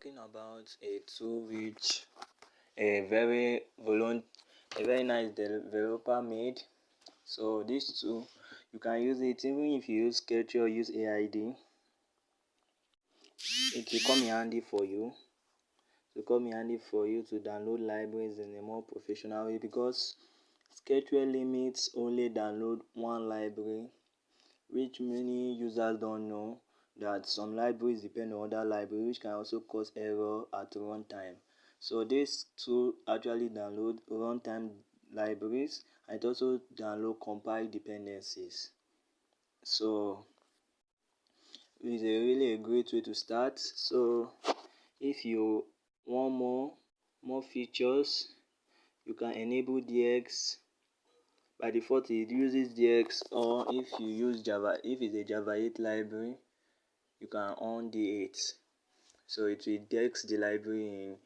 talking about a tool which a very nice developer made. So this tool, you can use it even if you use Sketch or use Aide. It will come in handy for you. It will come in handy for you to download libraries in a more professional way, because Sketchware limits only download one library, which many users don't know that some libraries depend on other libraries, which can also cause error at runtime. So this tool actually download runtime libraries, and it also download compile dependencies. So it's really a great way to start. So if you want more features, you can enable DX. By default it uses DX, or if you use Java, if it's a Java 8 library, you can on D8. So it will DX the library in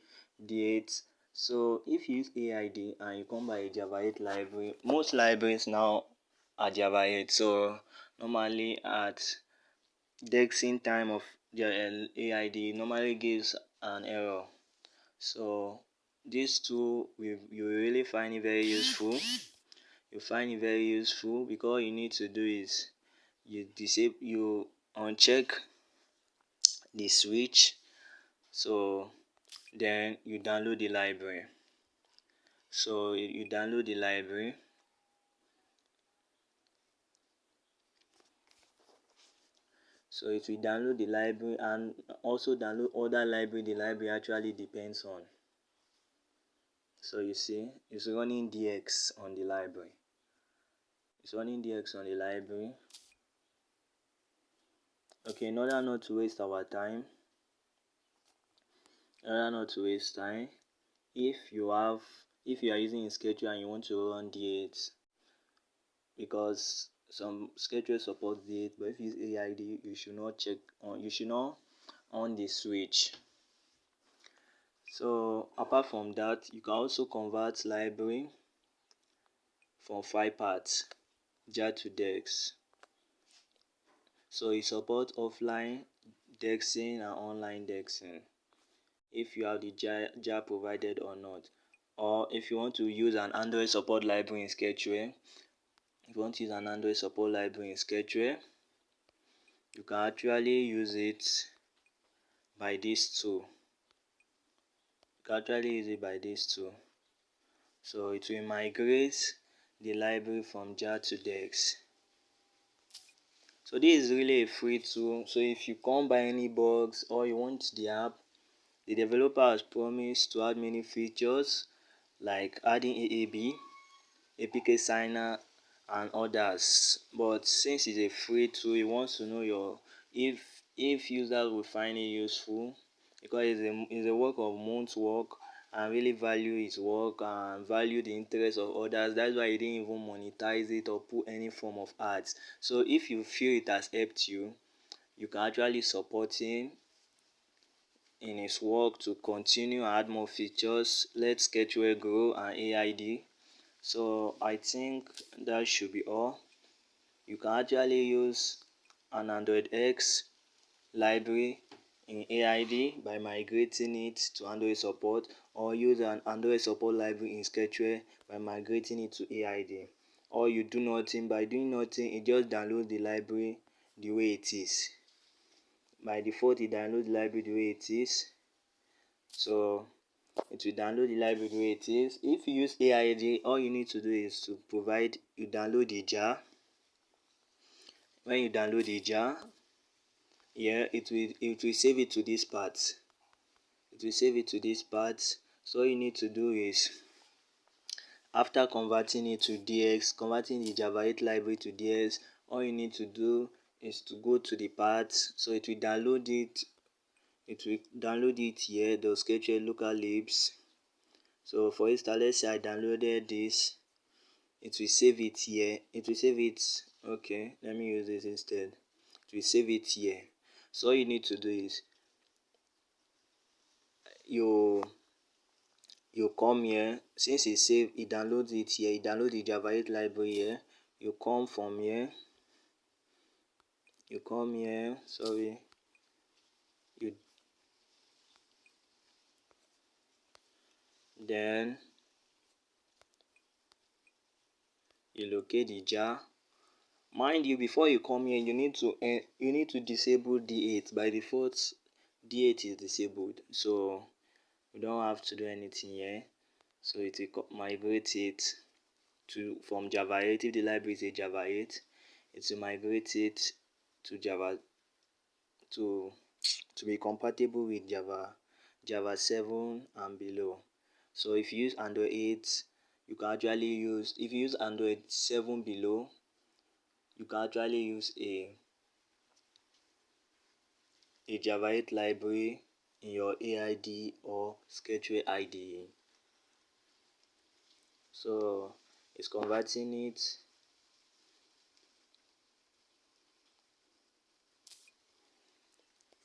D8. So if you use AID and you come by a Java 8 library, most libraries now are Java 8. So normally at DXing time of the AID normally gives an error. So this tool you will really find it very useful. You find it very useful because all you need to do is you uncheck the switch, so then you download the library. So you download the library. So it will download the library and also download other library the library actually depends on. So you see, it's running DX on the library. It's running DX on the library. Okay, in order not to waste our time, if you are using a schedule and you want to run D8, because some schedule supports D8, but if you use AID, you should not on the switch. So apart from that, you can also convert library from 5 parts jar to DEX. So it supports offline DEXing and online DEXing, if you have the jar provided or not. Or if you want to use an Android support library in Sketchware, you can actually use it by this tool. So it will migrate the library from jar to DEX. So this is really a free tool. So if you can't buy any bugs or you want the app, the developer has promised to add many features like adding AAB, APK signer, and others. But since it's a free tool, he wants to know if users will find it useful, because it's a work of months' work, and really value his work and value the interest of others. That's why he didn't even monetize it or put any form of ads. So if you feel it has helped you, you can actually support him in his work to continue and add more features. Let Sketchware grow and AID. So I think that should be all. You can actually use an Android X library in AID by migrating it to Android support, or use an Android support library in Sketchware by migrating it to AID. Or you do nothing. By doing nothing, it just downloads the library the way it is. By default, it downloads the library the way it is. So it will download the library the way it is. If you use AID, all you need to do is to download the jar. When you download the jar, it will save it to this part. So all you need to do is, after converting it to DX, converting the Java 8 library to DX, all you need to do is to go to the path. So it will download it here, the Sketchware local libs. So for instance, let's say I downloaded this. It will save it here. Okay, let me use this instead. It will save it here. So all you need to do is you come here. Since it downloads it here, it downloads the Java 8 library here. You come here, sorry, Then you locate the jar. Mind you, before you come here, you need to disable D8. By default, D8 is disabled, so you don't have to do anything here. So it will migrate it to from Java 8. If the library is a Java 8, it will migrate it to Java to be compatible with Java 7 and below. So if you use Android 8, you can actually use, if you use Android 7 below, you can actually use a Java 8 library in your AID or Sketchway IDE. So it's converting it.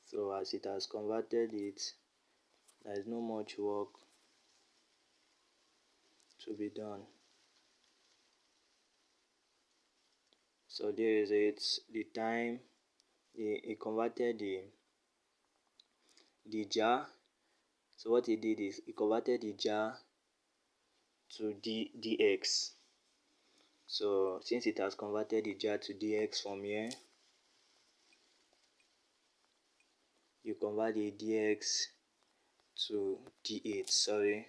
So as it has converted it, there is no much work to be done. So there is it. The time it converted the jar. So what it did is it converted the jar to DX. So since it has converted the jar to DX from here, you convert the DX to D8. Sorry.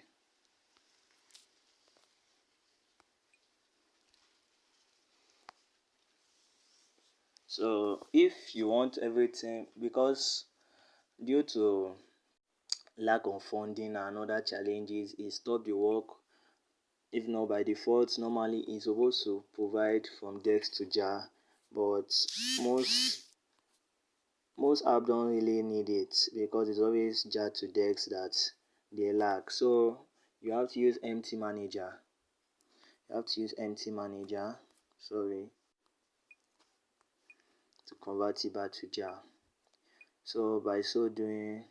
So if you want everything, because due to lack of funding and other challenges, it stopped the work. If not, by default, normally it's supposed to provide from DX to jar, but most apps don't really need it because it's always jar to DX that they lack. So you have to use empty manager. Sorry, to convert it back to jar. So by so doing,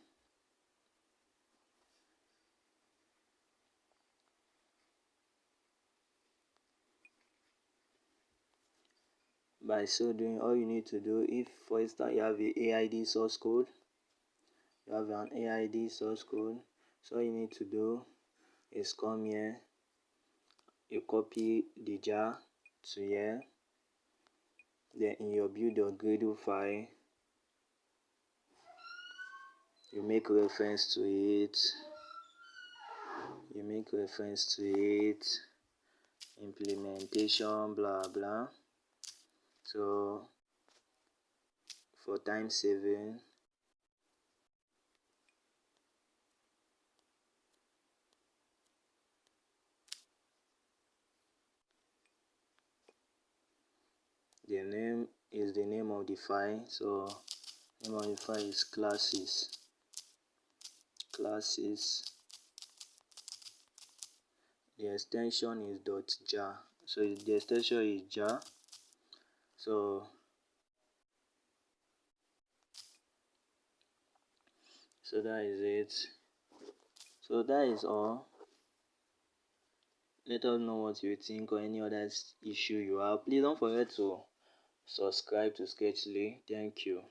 all you need to do, if for instance you have a AID source code, so all you need to do is come here, you copy the jar to here, then in your build.gradle file, you make reference to it, implementation, blah blah. So for time saving, the name is the name of the file. So name of the file is classes. The extension is .jar. So the extension is jar. So that is it. So that is all. Let us know what you think or any other issue you have. Please don't forget to subscribe to Sketchly. Thank you.